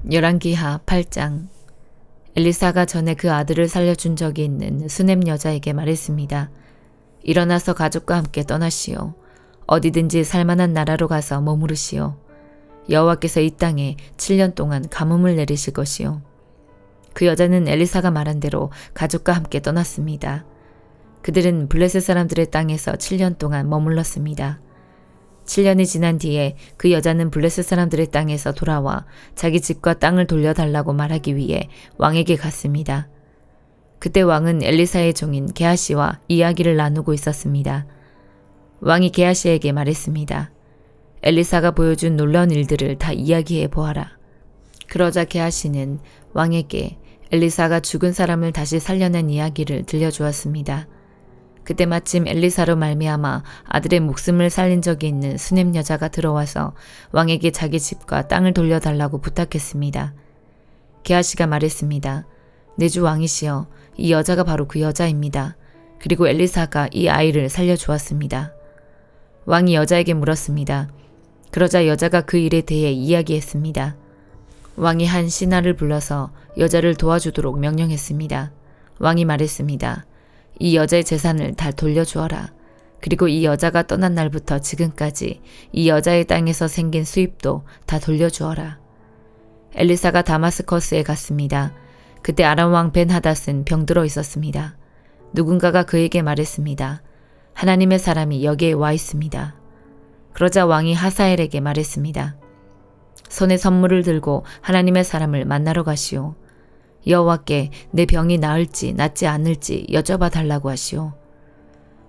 열왕기하 8장. 엘리사가 전에 그 아들을 살려준 적이 있는 수넴 여자에게 말했습니다. 일어나서 가족과 함께 떠나시오. 어디든지 살만한 나라로 가서 머무르시오. 여호와께서 이 땅에 7년 동안 가뭄을 내리실 것이오. 그 여자는 엘리사가 말한 대로 가족과 함께 떠났습니다. 그들은 블레셋 사람들의 땅에서 7년 동안 머물렀습니다. 7년이 지난 뒤에 그 여자는 블레셋 사람들의 땅에서 돌아와 자기 집과 땅을 돌려달라고 말하기 위해 왕에게 갔습니다. 그때 왕은 엘리사의 종인 게하시와 이야기를 나누고 있었습니다. 왕이 게하시에게 말했습니다. 엘리사가 보여준 놀라운 일들을 다 이야기해 보아라. 그러자 게하시는 왕에게 엘리사가 죽은 사람을 다시 살려낸 이야기를 들려주었습니다. 그때 마침 엘리사로 말미암아 아들의 목숨을 살린 적이 있는 수넴 여자가 들어와서 왕에게 자기 집과 땅을 돌려달라고 부탁했습니다. 게하시가 말했습니다. 내 주 왕이시여, 이 여자가 바로 그 여자입니다. 그리고 엘리사가 이 아이를 살려주었습니다. 왕이 여자에게 물었습니다. 그러자 여자가 그 일에 대해 이야기했습니다. 왕이 한 신하를 불러서 여자를 도와주도록 명령했습니다. 왕이 말했습니다. 이 여자의 재산을 다 돌려주어라. 그리고 이 여자가 떠난 날부터 지금까지 이 여자의 땅에서 생긴 수입도 다 돌려주어라. 엘리사가 다마스커스에 갔습니다. 그때 아람 왕 벤하닷은 병들어 있었습니다. 누군가가 그에게 말했습니다. 하나님의 사람이 여기에 와 있습니다. 그러자 왕이 하사엘에게 말했습니다. 손에 선물을 들고 하나님의 사람을 만나러 가시오. 여호와께 내 병이 나을지 낫지 않을지 여쭤봐 달라고 하시오.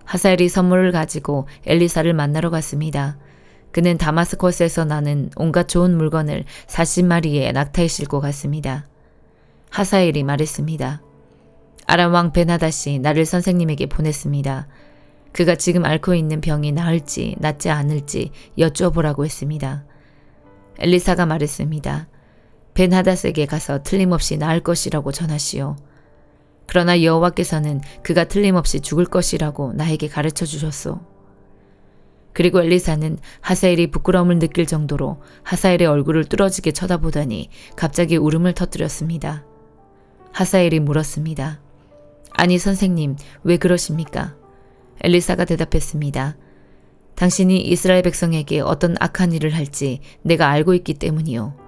하사엘이 선물을 가지고 엘리사를 만나러 갔습니다. 그는 다마스커스에서 나는 온갖 좋은 물건을 40마리의 낙타에 싣고 갔습니다. 하사엘이 말했습니다. 아람 왕 벤하닷이 나를 선생님에게 보냈습니다. 그가 지금 앓고 있는 병이 나을지 낫지 않을지 여쭤보라고 했습니다. 엘리사가 말했습니다. 벤하닷에게 가서 틀림없이 나을 것이라고 전하시오. 그러나 여호와께서는 그가 틀림없이 죽을 것이라고 나에게 가르쳐 주셨소. 그리고 엘리사는 하사엘이 부끄러움을 느낄 정도로 하사엘의 얼굴을 뚫어지게 쳐다보더니 갑자기 울음을 터뜨렸습니다. 하사엘이 물었습니다. 아니 선생님, 왜 그러십니까? 엘리사가 대답했습니다. 당신이 이스라엘 백성에게 어떤 악한 일을 할지 내가 알고 있기 때문이요.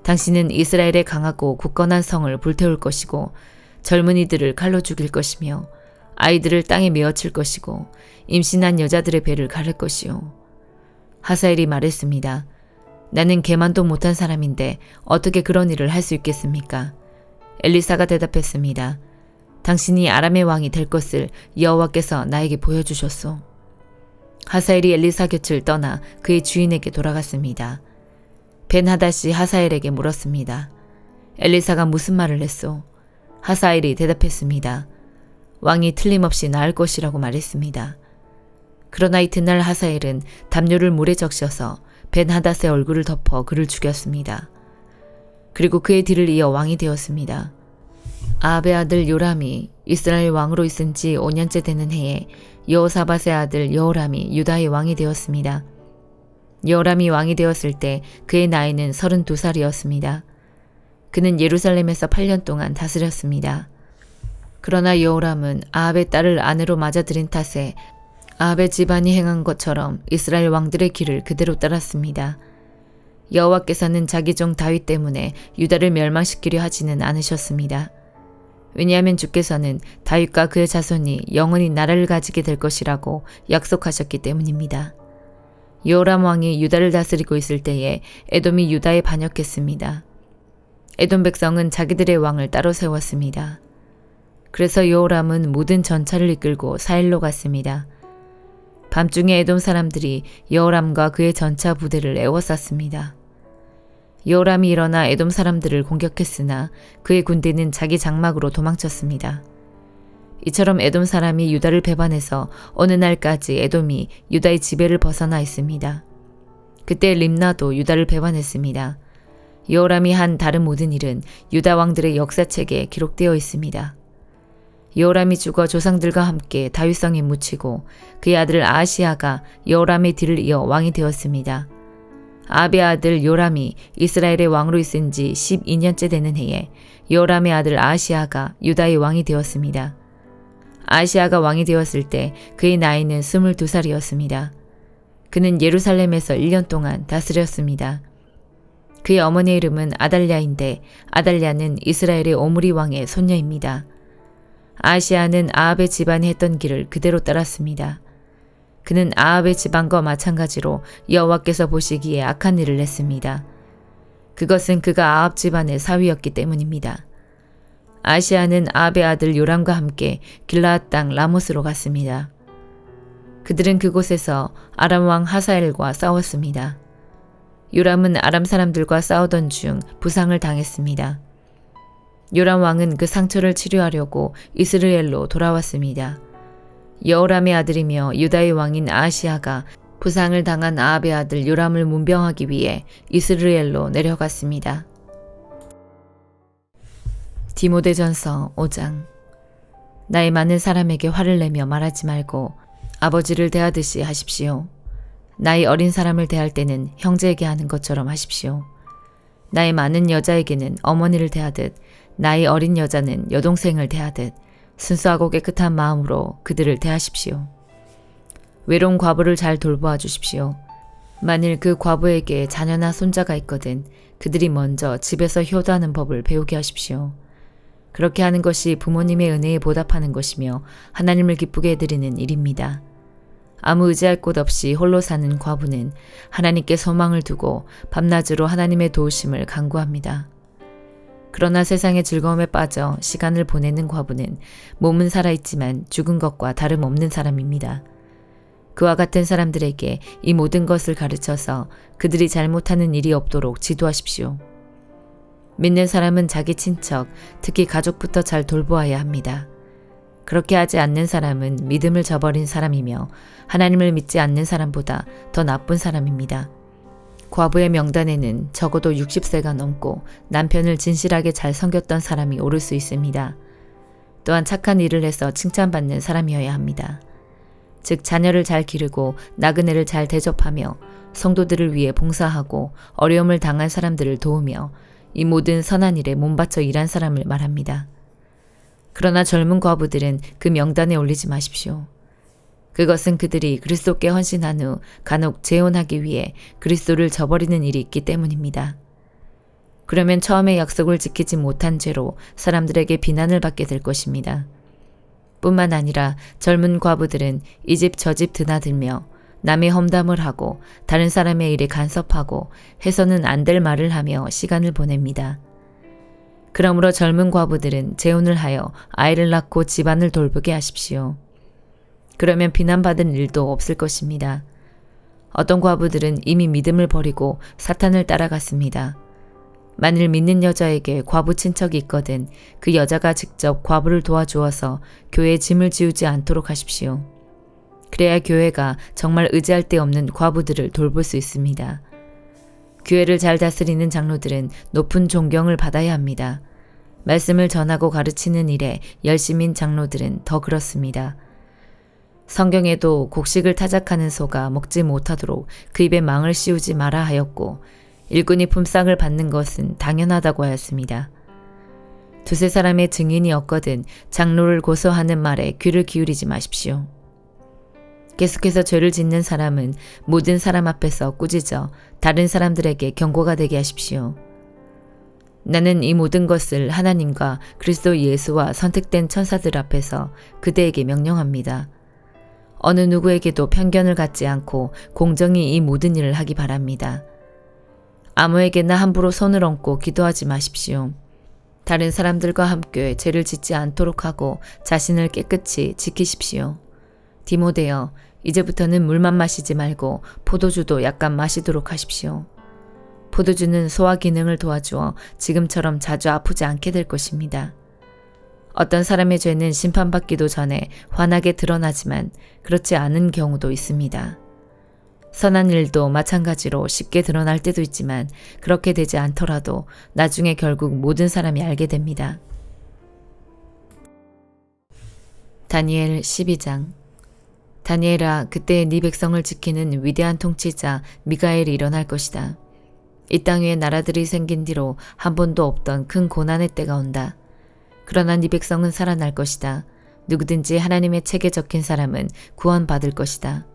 당신은 이스라엘의 강하고 굳건한 성을 불태울 것이고 젊은이들을 칼로 죽일 것이며 아이들을 땅에 메어칠 것이고 임신한 여자들의 배를 가를 것이요. 하사엘이 말했습니다. 나는 개만도 못한 사람인데 어떻게 그런 일을 할 수 있겠습니까? 엘리사가 대답했습니다. 당신이 아람의 왕이 될 것을 여호와께서 나에게 보여주셨소. 하사엘이 엘리사 곁을 떠나 그의 주인에게 돌아갔습니다. 벤하닷이 하사엘에게 물었습니다. 엘리사가 무슨 말을 했소? 하사엘이 대답했습니다. 왕이 틀림없이 나을 것이라고 말했습니다. 그러나 이튿날 하사엘은 담요를 물에 적셔서 벤하닷의 얼굴을 덮어 그를 죽였습니다. 그리고 그의 뒤를 이어 왕이 되었습니다. 아합의 아들 요람이 이스라엘 왕으로 있은 지 5년째 되는 해에 여호사밧의 아들 여호람이 유다의 왕이 되었습니다. 여호람이 왕이 되었을 때 그의 나이는 32살이었습니다. 그는 예루살렘에서 8년 동안 다스렸습니다. 그러나 여호람은 아합의 딸을 아내로 맞아들인 탓에 아합의 집안이 행한 것처럼 이스라엘 왕들의 길을 그대로 따랐습니다. 여호와께서는 자기 종 다윗 때문에 유다를 멸망시키려 하지는 않으셨습니다. 왜냐하면 주께서는 다윗과 그의 자손이 영원히 나라를 가지게 될 것이라고 약속하셨기 때문입니다. 여호람 왕이 유다를 다스리고 있을 때에 에돔이 유다에 반역했습니다. 에돔 백성은 자기들의 왕을 따로 세웠습니다. 그래서 여호람은 모든 전차를 이끌고 사일로 갔습니다. 밤중에 에돔 사람들이 여호람과 그의 전차 부대를 에워쌌습니다. 여호람이 일어나 에돔 사람들을 공격했으나 그의 군대는 자기 장막으로 도망쳤습니다. 이처럼 에돔 사람이 유다를 배반해서 어느 날까지 에돔이 유다의 지배를 벗어나 있습니다. 그때 림나도 유다를 배반했습니다. 여호람이 한 다른 모든 일은 유다 왕들의 역사책에 기록되어 있습니다. 여호람이 죽어 조상들과 함께 다윗성에 묻히고 그의 아들 아하시야가 여호람의 뒤를 이어 왕이 되었습니다. 아합의 아들 요람이 이스라엘의 왕으로 있은 지 12년째 되는 해에 요람의 아들 아하시아가 유다의 왕이 되었습니다. 아하시아가 왕이 되었을 때 그의 나이는 22살이었습니다. 그는 예루살렘에서 1년 동안 다스렸습니다. 그의 어머니의 이름은 아달랴인데 아달랴는 이스라엘의 오므리 왕의 손녀입니다. 아하시아는 아합의 집안이 했던 길을 그대로 따랐습니다. 그는 아합의 집안과 마찬가지로 여호와께서 보시기에 악한 일을 했습니다. 그것은 그가 아합 집안의 사위였기 때문입니다. 아하시아는 아합의 아들 요람과 함께 길라앗 땅 라못으로 갔습니다. 그들은 그곳에서 아람 왕 하사엘과 싸웠습니다. 요람은 아람 사람들과 싸우던 중 부상을 당했습니다. 요람 왕은 그 상처를 치료하려고 이스라엘로 돌아왔습니다. 여호람의 아들이며 유다의 왕인 아하시아가 부상을 당한 아합의 아들 요람을 문병하기 위해 이스라엘로 내려갔습니다. 디모데전서 5장. 나이 많은 사람에게 화를 내며 말하지 말고 아버지를 대하듯이 하십시오. 나이 어린 사람을 대할 때는 형제에게 하는 것처럼 하십시오. 나이 많은 여자에게는 어머니를 대하듯 나이 어린 여자는 여동생을 대하듯 순수하고 깨끗한 마음으로 그들을 대하십시오. 외로운 과부를 잘 돌보아 주십시오. 만일 그 과부에게 자녀나 손자가 있거든 그들이 먼저 집에서 효도하는 법을 배우게 하십시오. 그렇게 하는 것이 부모님의 은혜에 보답하는 것이며 하나님을 기쁘게 해드리는 일입니다. 아무 의지할 곳 없이 홀로 사는 과부는 하나님께 소망을 두고 밤낮으로 하나님의 도우심을 간구합니다. 그러나 세상의 즐거움에 빠져 시간을 보내는 과부는 몸은 살아있지만 죽은 것과 다름없는 사람입니다. 그와 같은 사람들에게 이 모든 것을 가르쳐서 그들이 잘못하는 일이 없도록 지도하십시오. 믿는 사람은 자기 친척, 특히 가족부터 잘 돌보아야 합니다. 그렇게 하지 않는 사람은 믿음을 저버린 사람이며 하나님을 믿지 않는 사람보다 더 나쁜 사람입니다. 과부의 명단에는 적어도 60세가 넘고 남편을 진실하게 잘 섬겼던 사람이 오를 수 있습니다. 또한 착한 일을 해서 칭찬받는 사람이어야 합니다. 즉 자녀를 잘 기르고 나그네를 잘 대접하며 성도들을 위해 봉사하고 어려움을 당한 사람들을 도우며 이 모든 선한 일에 몸바쳐 일한 사람을 말합니다. 그러나 젊은 과부들은 그 명단에 올리지 마십시오. 그것은 그들이 그리스도께 헌신한 후 간혹 재혼하기 위해 그리스도를 저버리는 일이 있기 때문입니다. 그러면 처음에 약속을 지키지 못한 죄로 사람들에게 비난을 받게 될 것입니다. 뿐만 아니라 젊은 과부들은 이 집 저 집 드나들며 남의 험담을 하고 다른 사람의 일에 간섭하고 해서는 안 될 말을 하며 시간을 보냅니다. 그러므로 젊은 과부들은 재혼을 하여 아이를 낳고 집안을 돌보게 하십시오. 그러면 비난받은 일도 없을 것입니다. 어떤 과부들은 이미 믿음을 버리고 사탄을 따라갔습니다. 만일 믿는 여자에게 과부 친척이 있거든 그 여자가 직접 과부를 도와주어서 교회에 짐을 지우지 않도록 하십시오. 그래야 교회가 정말 의지할 데 없는 과부들을 돌볼 수 있습니다. 교회를 잘 다스리는 장로들은 높은 존경을 받아야 합니다. 말씀을 전하고 가르치는 일에 열심인 장로들은 더 그렇습니다. 성경에도 곡식을 타작하는 소가 먹지 못하도록 그 입에 망을 씌우지 마라 하였고 일꾼이 품삯을 받는 것은 당연하다고 하였습니다. 두세 사람의 증인이 없거든 장로를 고소하는 말에 귀를 기울이지 마십시오. 계속해서 죄를 짓는 사람은 모든 사람 앞에서 꾸짖어 다른 사람들에게 경고가 되게 하십시오. 나는 이 모든 것을 하나님과 그리스도 예수와 선택된 천사들 앞에서 그대에게 명령합니다. 어느 누구에게도 편견을 갖지 않고 공정히 이 모든 일을 하기 바랍니다. 아무에게나 함부로 손을 얹고 기도하지 마십시오. 다른 사람들과 함께 죄를 짓지 않도록 하고 자신을 깨끗이 지키십시오. 디모데여, 이제부터는 물만 마시지 말고 포도주도 약간 마시도록 하십시오. 포도주는 소화 기능을 도와주어 지금처럼 자주 아프지 않게 될 것입니다. 어떤 사람의 죄는 심판받기도 전에 환하게 드러나지만 그렇지 않은 경우도 있습니다. 선한 일도 마찬가지로 쉽게 드러날 때도 있지만 그렇게 되지 않더라도 나중에 결국 모든 사람이 알게 됩니다. 다니엘 12장. 다니엘아, 그때 네 백성을 지키는 위대한 통치자 미가엘이 일어날 것이다. 이 땅 위에 나라들이 생긴 뒤로 한 번도 없던 큰 고난의 때가 온다. 그러나 네 백성은 살아날 것이다. 누구든지 하나님의 책에 적힌 사람은 구원받을 것이다.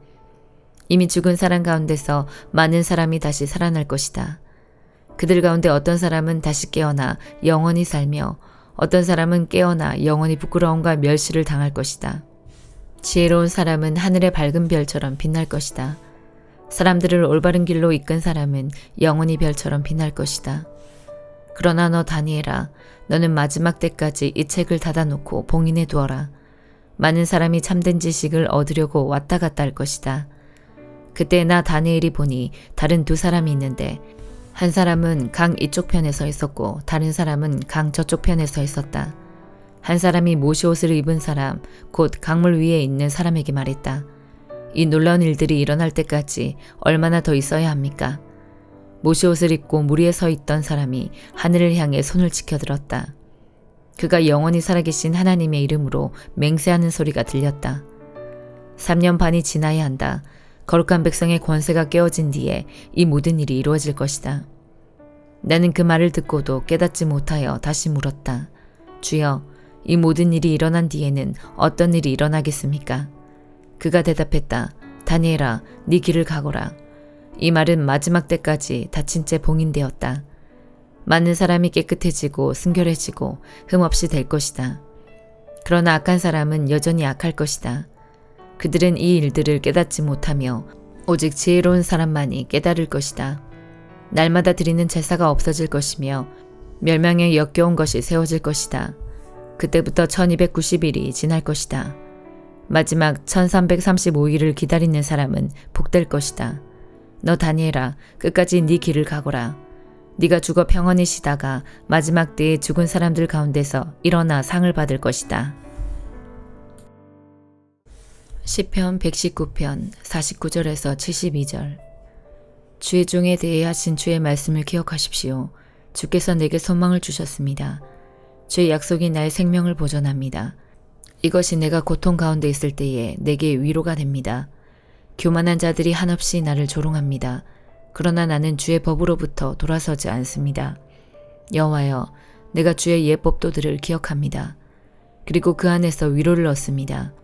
이미 죽은 사람 가운데서 많은 사람이 다시 살아날 것이다. 그들 가운데 어떤 사람은 다시 깨어나 영원히 살며 어떤 사람은 깨어나 영원히 부끄러움과 멸시를 당할 것이다. 지혜로운 사람은 하늘의 밝은 별처럼 빛날 것이다. 사람들을 올바른 길로 이끈 사람은 영원히 별처럼 빛날 것이다. 그러나 너 다니엘아, 너는 마지막 때까지 이 책을 닫아놓고 봉인해 두어라. 많은 사람이 참된 지식을 얻으려고 왔다 갔다 할 것이다. 그때 나 다니엘이 보니 다른 두 사람이 있는데 한 사람은 강 이쪽 편에 서 있었고 다른 사람은 강 저쪽 편에 서 있었다. 한 사람이 모시옷을 입은 사람, 곧 강물 위에 있는 사람에게 말했다. 이 놀라운 일들이 일어날 때까지 얼마나 더 있어야 합니까? 모시옷을 입고 물 위에 서 있던 사람이 하늘을 향해 손을 치켜들었다. 그가 영원히 살아계신 하나님의 이름으로 맹세하는 소리가 들렸다. 3년 반이 지나야 한다. 거룩한 백성의 권세가 깨어진 뒤에 이 모든 일이 이루어질 것이다. 나는 그 말을 듣고도 깨닫지 못하여 다시 물었다. 주여, 이 모든 일이 일어난 뒤에는 어떤 일이 일어나겠습니까? 그가 대답했다. 다니엘아, 네 길을 가거라. 이 말은 마지막 때까지 닫힌 채 봉인되었다. 많은 사람이 깨끗해지고 순결해지고 흠없이 될 것이다. 그러나 악한 사람은 여전히 악할 것이다. 그들은 이 일들을 깨닫지 못하며 오직 지혜로운 사람만이 깨달을 것이다. 날마다 드리는 제사가 없어질 것이며 멸망에 역겨운 것이 세워질 것이다. 그때부터 1290일이 지날 것이다. 마지막 1335일을 기다리는 사람은 복될 것이다. 너 다니엘아, 끝까지 네 길을 가거라. 네가 죽어 평안히 쉬다가 마지막 때에 죽은 사람들 가운데서 일어나 상을 받을 것이다. 시편 119편 49절에서 72절. 주의 종에 대해 하신 주의 말씀을 기억하십시오. 주께서 내게 소망을 주셨습니다. 주의 약속이 나의 생명을 보존합니다. 이것이 내가 고통 가운데 있을 때에 내게 위로가 됩니다. 교만한 자들이 한없이 나를 조롱합니다. 그러나 나는 주의 법으로부터 돌아서지 않습니다. 여호와여, 내가 주의 예법도들을 기억합니다. 그리고 그 안에서 위로를 얻습니다.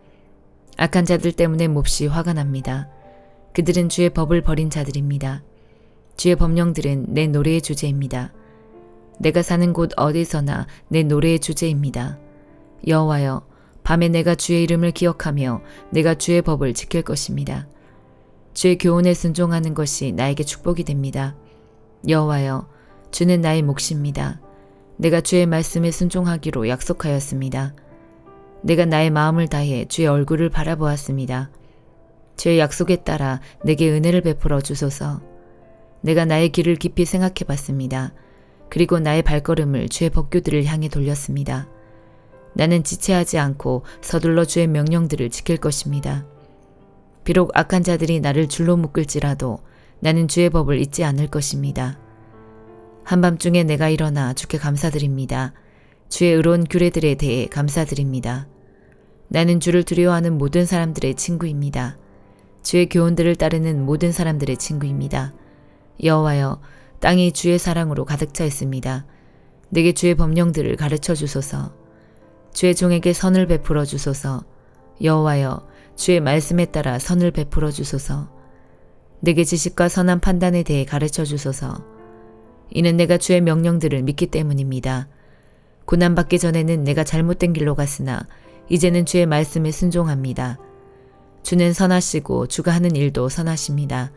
악한 자들 때문에 몹시 화가 납니다. 그들은 주의 법을 버린 자들입니다. 주의 법령들은 내 노래의 주제입니다. 내가 사는 곳 어디서나 내 노래의 주제입니다. 여호와여, 밤에 내가 주의 이름을 기억하며 내가 주의 법을 지킬 것입니다. 주의 교훈에 순종하는 것이 나에게 축복이 됩니다. 여호와여, 주는 나의 몫입니다. 내가 주의 말씀에 순종하기로 약속하였습니다. 내가 나의 마음을 다해 주의 얼굴을 바라보았습니다. 주의 약속에 따라 내게 은혜를 베풀어 주소서. 내가 나의 길을 깊이 생각해 봤습니다. 그리고 나의 발걸음을 주의 법규들을 향해 돌렸습니다. 나는 지체하지 않고 서둘러 주의 명령들을 지킬 것입니다. 비록 악한 자들이 나를 줄로 묶을지라도 나는 주의 법을 잊지 않을 것입니다. 한밤중에 내가 일어나 주께 감사드립니다. 주의 의로운 규례들에 대해 감사드립니다. 나는 주를 두려워하는 모든 사람들의 친구입니다. 주의 교훈들을 따르는 모든 사람들의 친구입니다. 여호와여, 땅이 주의 사랑으로 가득 차 있습니다. 내게 주의 법령들을 가르쳐 주소서. 주의 종에게 선을 베풀어 주소서. 여호와여, 주의 말씀에 따라 선을 베풀어 주소서. 내게 지식과 선한 판단에 대해 가르쳐 주소서. 이는 내가 주의 명령들을 믿기 때문입니다. 고난받기 전에는 내가 잘못된 길로 갔으나 이제는 주의 말씀에 순종합니다. 주는 선하시고 주가 하는 일도 선하십니다.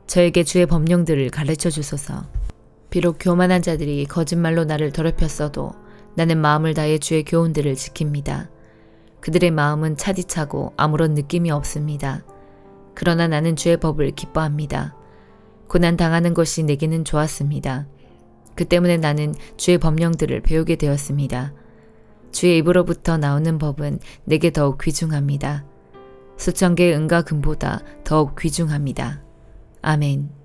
저에게 주의 법령들을 가르쳐 주소서. 비록 교만한 자들이 거짓말로 나를 더럽혔어도 나는 마음을 다해 주의 교훈들을 지킵니다. 그들의 마음은 차디차고 아무런 느낌이 없습니다. 그러나 나는 주의 법을 기뻐합니다. 고난 당하는 것이 내게는 좋았습니다. 그 때문에 나는 주의 법령들을 배우게 되었습니다. 주의 입으로부터 나오는 법은 내게 더욱 귀중합니다. 수천 개의 은과 금보다 더욱 귀중합니다. 아멘.